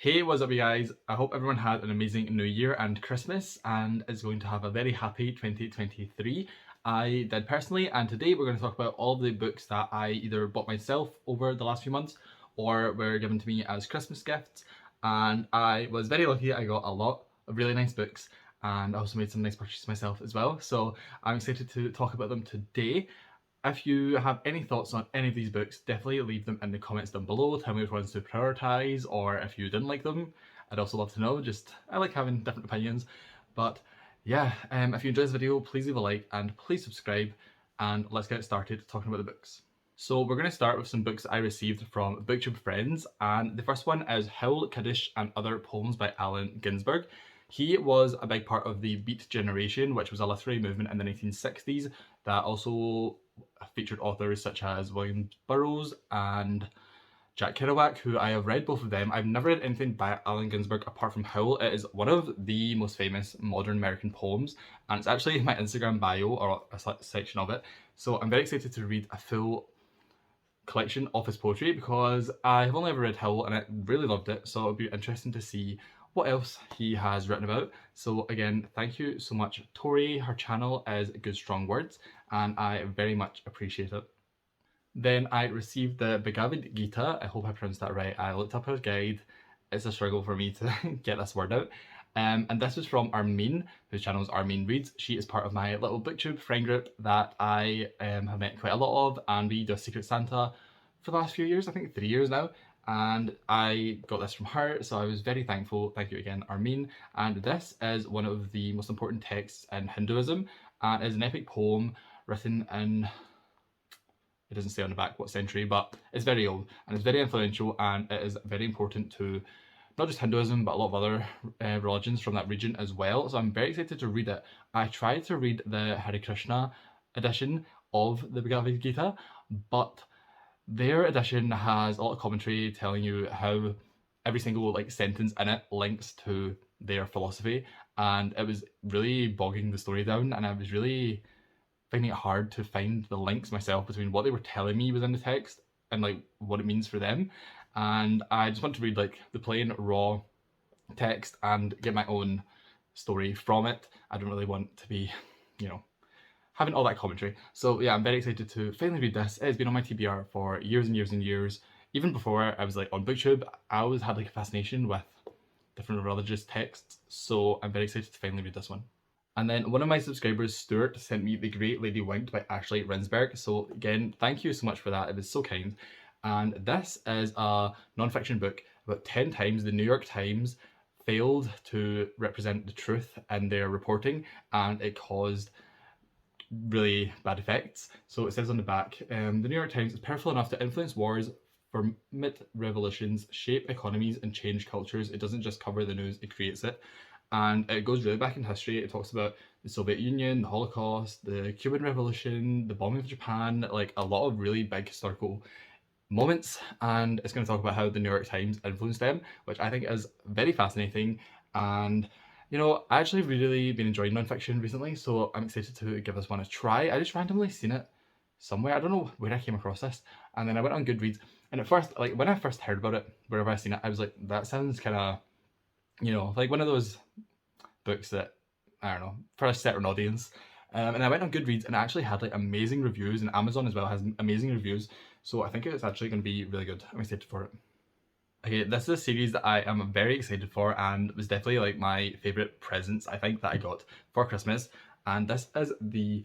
Hey, what's up you guys? I hope everyone had an amazing New Year and Christmas and is going to have a very happy 2023. I did personally, and today we're going to talk about all the books that I either bought myself over the last few months or were given to me as Christmas gifts. And I was very lucky, I got a lot of really nice books and I also made some nice purchases myself as well. So I'm excited to talk about them today. If you have any thoughts on any of these books, definitely leave them in the comments down below. Tell me which ones to prioritise, or if you didn't like them. I'd also love to know. I like having different opinions. But yeah, if you enjoyed this video, please leave a like and please subscribe. And let's get started talking about the books. So we're going to start with some books I received from booktube friends. And the first one is Howl, Kaddish and Other Poems by Allen Ginsberg. He was a big part of the Beat Generation, which was a literary movement in the 1960s that also featured authors such as William Burroughs and Jack Kerouac, who I have read both of them. I've never read anything by Allen Ginsberg apart from Howl. It is one of the most famous modern American poems, and it's actually in my Instagram bio, or a section of it. So I'm very excited to read a full collection of his poetry because I have only ever read Howl and I really loved it. So it'll be interesting to see what else he has written about. So again, thank you so much, Tori. Her channel is Good Strong Words and I very much appreciate it. Then I received the Bhagavad Gita. I hope I pronounced that right. I looked up her guide. It's a struggle for me to get this word out. And this was from Armin, whose channel is Armin Reads. She is part of my little booktube friend group that I have met quite a lot of, and we do a Secret Santa for the last few years, I think 3 years now. And I got this from her, so I was very thankful. Thank you again, Armin. And this is one of the most important texts in Hinduism, and is an epic poem written in, it doesn't say on the back what century, but it's very old and it's very influential, and it is very important to not just Hinduism but a lot of other religions from that region as well. So I'm very excited to read it. I tried to read the Hare Krishna edition of the Bhagavad Gita, but their edition has a lot of commentary telling you how every single sentence in it links to their philosophy, and it was really bogging the story down, and I was really finding it hard to find the links myself between what they were telling me within the text and what it means for them. And I just want to read the plain raw text and get my own story from it. I don't really want to be, having all that commentary. So yeah, I'm very excited to finally read this. It's been on my TBR for years and years and years. Even before I was on booktube, I always had a fascination with different religious texts. So I'm very excited to finally read this one. And then one of my subscribers, Stuart, sent me The Great Lady Winked by Ashley Rinsberg. So again, thank you so much for that. It was so kind. And this is a non-fiction book about 10 times the New York Times failed to represent the truth in their reporting, and it caused really bad effects. So it says on the back, the New York Times is powerful enough to influence wars, permit revolutions, shape economies, and change cultures. It doesn't just cover the news, it creates it. And it goes really back in history. It talks about the Soviet Union, the Holocaust, the Cuban Revolution, the bombing of Japan, a lot of really big historical moments. And it's going to talk about how the New York Times influenced them, which I think is very fascinating. And I actually really been enjoying nonfiction recently, so I'm excited to give this one a try. I just randomly seen it somewhere. I don't know where I came across this. And then I went on Goodreads. And at first, when I first heard about it, wherever I seen it, I was like, that sounds kind of, one of those books that, I don't know, for a certain audience. And I went on Goodreads and it actually had amazing reviews, and Amazon as well has amazing reviews. So I think it's actually going to be really good. I'm excited for it. Okay, this is a series that I am very excited for and was definitely my favourite presents I think that I got for Christmas. And this is the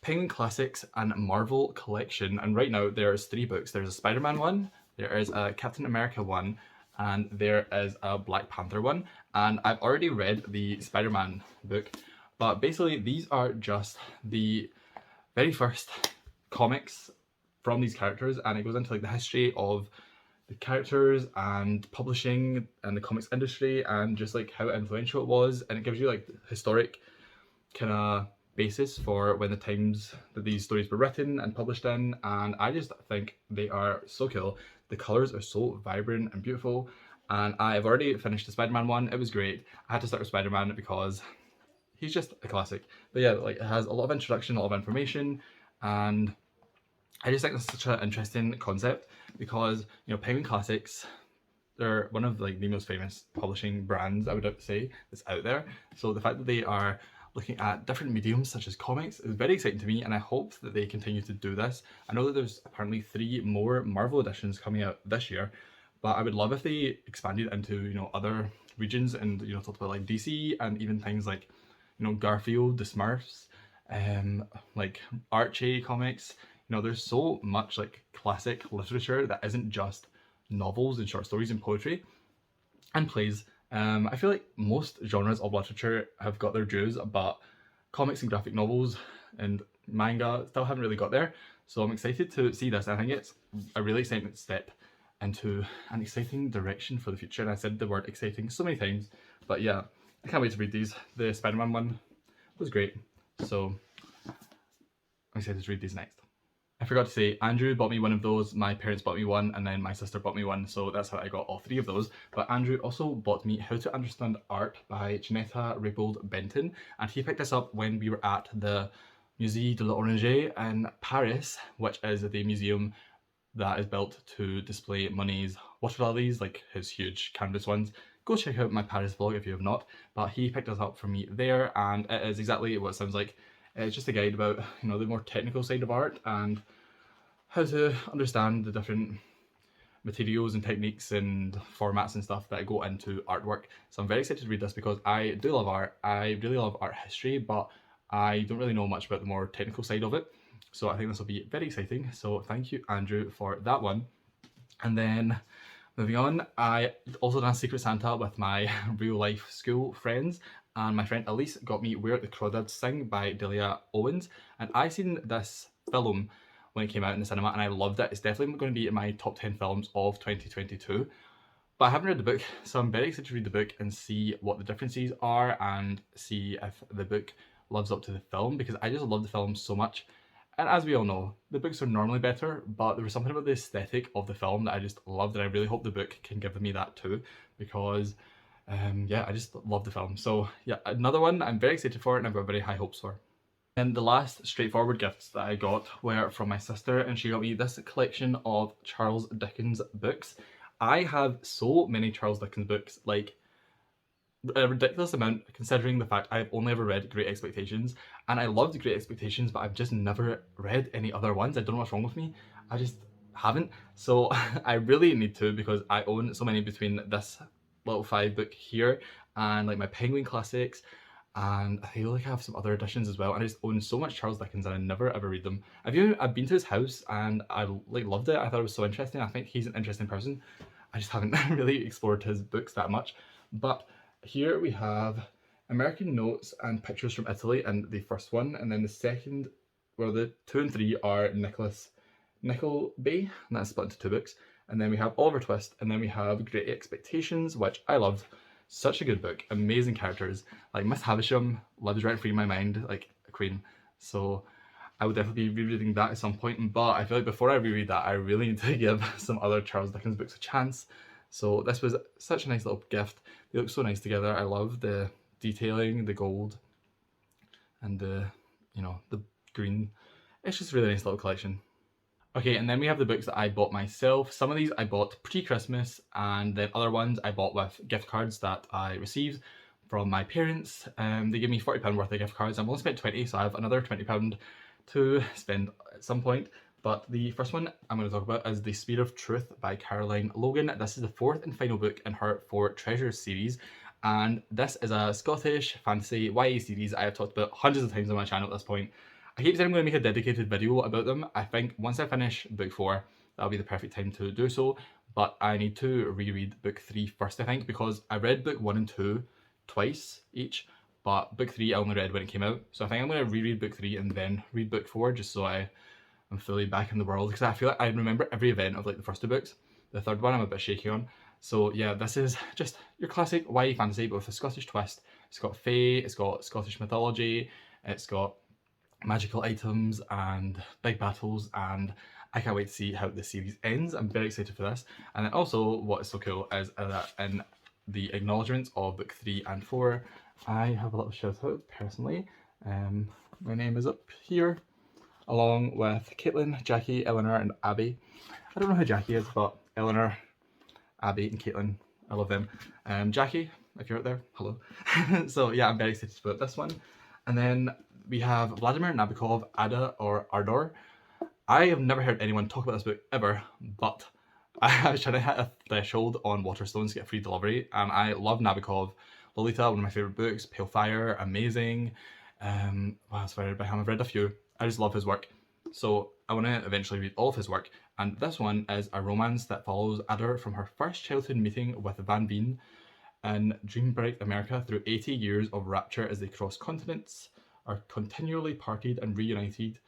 Penguin Classics and Marvel collection. And right now there's 3 books. There's a Spider-Man one, there is a Captain America one, and there is a Black Panther one. And I've already read the Spider-Man book, but basically these are just the very first comics from these characters, and it goes into the history of the characters and publishing and the comics industry and just how influential it was, and it gives you the historic kind of basis for when the times that these stories were written and published in. And I just think they are so cool. The colors are so vibrant and beautiful, and I've already finished the Spider-Man one. It was great. I had to start with Spider-Man because he's just a classic. But yeah, it has a lot of introduction, a lot of information, and I just think that's such an interesting concept because, Penguin Classics they're one of like the most famous publishing brands, I would say, that's out there. So the fact that they are looking at different mediums such as comics is very exciting to me, and I hope that they continue to do this. I know that there's apparently 3 more Marvel editions coming out this year, but I would love if they expanded into, you know, other regions and, you know, talked about like DC and even things like, you know, Garfield, the Smurfs, like Archie comics. You know, there's so much like classic literature that isn't just novels and short stories and poetry and plays. I feel like most genres of literature have got their dues, but comics and graphic novels and manga still haven't really got there. So I'm excited to see this. I think it's a really exciting step into an exciting direction for the future. And I said the word exciting so many times, but yeah, I can't wait to read these. The Spider-Man one was great, so I'm excited to read these next. I forgot to say, Andrew bought me one of those, my parents bought me one, and then my sister bought me one, so that's how I got all 3 of those. But Andrew also bought me How to Understand Art by Janetta Raybould-Benton, and he picked this up when we were at the Musée de l'Oranger in Paris, which is the museum that is built to display Monet's water lilies, like his huge canvas ones. Go check out my Paris vlog if you have not, but he picked us up for me there, and it is exactly what it sounds like. It's just a guide about, you know, the more technical side of art and how to understand the different materials and techniques and formats and stuff that go into artwork. So I'm very excited to read this because I do love art. I really love art history, but I don't really know much about the more technical side of it. So I think this will be very exciting. So thank you, Andrew, for that one. And then moving on, I also done Secret Santa with my real life school friends, and my friend Elise got me Where the Crawdads Sing by Delia Owens, and I seen this film when it came out in the cinema and I loved it. It's definitely going to be in my top 10 films of 2022. But I haven't read the book, so I'm very excited to read the book and see what the differences are and see if the book lives up to the film, because I just love the film so much. And as we all know, the books are normally better, but there was something about the aesthetic of the film that I just loved, and I really hope the book can give me that too, because yeah, I just love the film. So yeah, another one I'm very excited for and I've got very high hopes for. And the last straightforward gifts that I got were from my sister, and she got me this collection of Charles Dickens books. I have so many Charles Dickens books, like a ridiculous amount considering the fact I've only ever read Great Expectations, and I loved Great Expectations, but I've just never read any other ones. I don't know what's wrong with me. I just haven't. So I really need to, because I own so many between this little 5 book here and like my Penguin Classics, and I feel like I have some other editions as well. And I just own so much Charles Dickens and I never ever read them. I've been to his house and I like loved it. I thought it was so interesting. I think he's an interesting person. I just haven't really explored his books that much. But here we have American Notes and Pictures from Italy in the first one, and then the second, well, the 2 and 3 are Nicholas Nickleby, and that's split into 2 books. And then we have Oliver Twist, and then we have Great Expectations, which I loved. Such a good book, amazing characters. Like Miss Havisham lives rent free in my mind, like a queen. So I would definitely be rereading that at some point. But I feel like before I reread that, I really need to give some other Charles Dickens books a chance. So this was such a nice little gift. They look so nice together. I love the detailing, the gold, and the, you know, the green. It's just a really nice little collection. Okay, and then we have the books that I bought myself. Some of these I bought pre-Christmas, and then other ones I bought with gift cards that I received from my parents. They gave me £40 worth of gift cards. I've only spent 20, so I have another £20 to spend at some point. But the first one I'm going to talk about is The Spear of Truth by Caroline Logan. This is the 4th and final book in her 4 Treasures series. And this is a Scottish fantasy YA series I have talked about hundreds of times on my channel at this point. I keep saying I'm going to make a dedicated video about them. I think once I finish book 4, that'll be the perfect time to do so. But I need to reread book 3 first, I think, because I read book 1 and 2 twice each, but book 3 I only read when it came out. So I think I'm going to reread book 3 and then read book 4, just so I'm fully back in the world, because I feel like I remember every event of like the first 2 books. The third one I'm a bit shaky on. So yeah, this is just your classic YA fantasy, but with a Scottish twist. It's got fae, it's got Scottish mythology, it's got magical items and big battles, and I can't wait to see how the series ends. I'm very excited for this. And then also what is so cool is that in the acknowledgements of book 3 and 4, I have a little shout out personally. My name is up here, along with Caitlin, Jackie, Eleanor and Abby. I don't know who Jackie is, but Eleanor Abby and Caitlin. I love them. Jackie, if you're out there, hello. So yeah, I'm very excited about this one. And then we have Vladimir Nabokov, Ada or Ardor. I have never heard anyone talk about this book ever, but I was trying to hit a threshold on Waterstones to get free delivery, and I love Nabokov. Lolita, one of my favourite books. Pale Fire, amazing. What else have I read by him? I've read a few. I just love his work. So I want to eventually read all of his work, and this one is a romance that follows Ada from her first childhood meeting with Van Veen in dream-bright America through 80 years of rapture as they cross continents, are continually parted and reunited,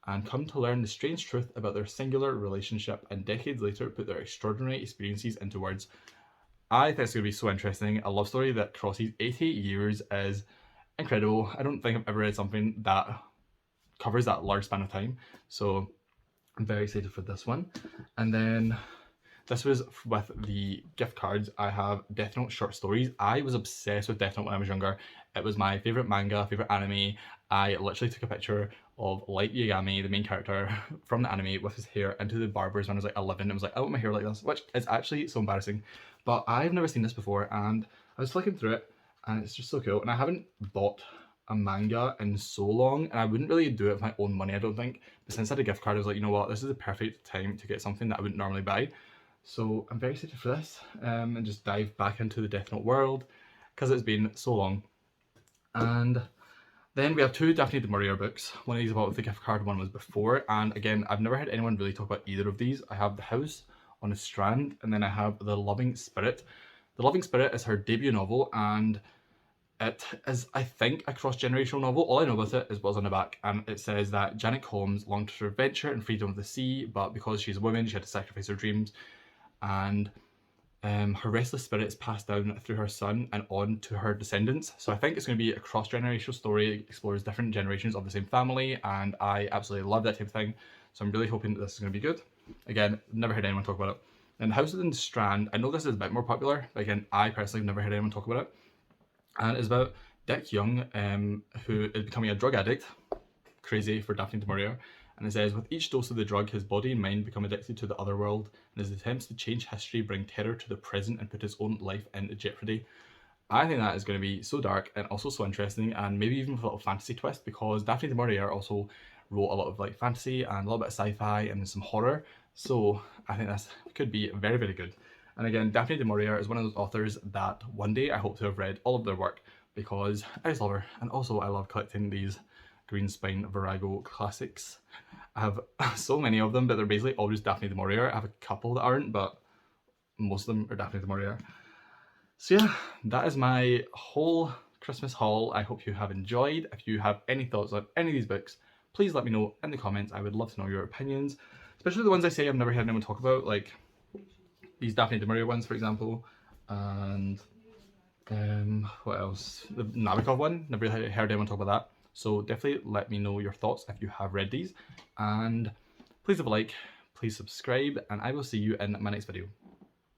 and come to learn the strange truth about their singular relationship, and decades later put their extraordinary experiences into words. I think it's going to be so interesting. A love story that crosses 80 years is incredible. I don't think I've ever read something that covers that large span of time, so I'm very excited for this one. And then this was with the gift cards. I have Death Note short stories. I was obsessed with Death Note when I was younger. It was my favourite manga, favourite anime. I literally took a picture of Light Yagami, the main character from the anime, with his hair into the barbers when I was like 11. I was like, I want my hair like this, which is actually so embarrassing. But I've never seen this before, and I was flicking through it, and it's just so cool. And I haven't bought a manga in so long, and I wouldn't really do it with my own money, I don't think. But since I had a gift card, I was like, you know what, this is the perfect time to get something that I wouldn't normally buy. So I'm very excited for this, and just dive back into the Death Note world, because it's been so long. And then we have two Daphne du Maurier books. One of these about the gift card, one was before, and again, I've never heard anyone really talk about either of these. I have The House on a Strand, and then I have The Loving Spirit. The Loving Spirit is her debut novel, and it is, I think, a cross-generational novel. All I know about it is what's on the back, and it says that Janet Holmes longed for adventure and freedom of the sea, but because she's a woman, she had to sacrifice her dreams, and her restless spirit is passed down through her son and on to her descendants. So I think it's going to be a cross-generational story. It explores different generations of the same family, and I absolutely love that type of thing. So I'm really hoping that this is going to be good. Again, never heard anyone talk about it. And The House on the Strand, I know this is a bit more popular, but again, I personally have never heard anyone talk about it. And it's about Dick Young, who is becoming a drug addict. Crazy for Daphne du Maurier. And it says, with each dose of the drug, his body and mind become addicted to the other world, and his attempts to change history bring terror to the present and put his own life into jeopardy. I think that is going to be so dark and also so interesting, and maybe even with a little fantasy twist, because Daphne du Maurier also wrote a lot of like fantasy and a little bit of sci-fi and some horror. So I think this could be very, very good. And again, Daphne du Maurier is one of those authors that one day I hope to have read all of their work, because I just love her. And also I love collecting these Green Spine Virago classics. I have so many of them, but they're basically all just Daphne du Maurier. I have a couple that aren't, but most of them are Daphne du Maurier. So yeah, that is my whole Christmas haul. I hope you have enjoyed. If you have any thoughts on any of these books, please let me know in the comments. I would love to know your opinions, especially the ones I say I've never heard anyone talk about, like these Daphne du Maurier ones, for example, and what else? The Nabokov one, never really heard anyone talk about that. So definitely let me know your thoughts if you have read these, and please leave a like, please subscribe, and I will see you in my next video.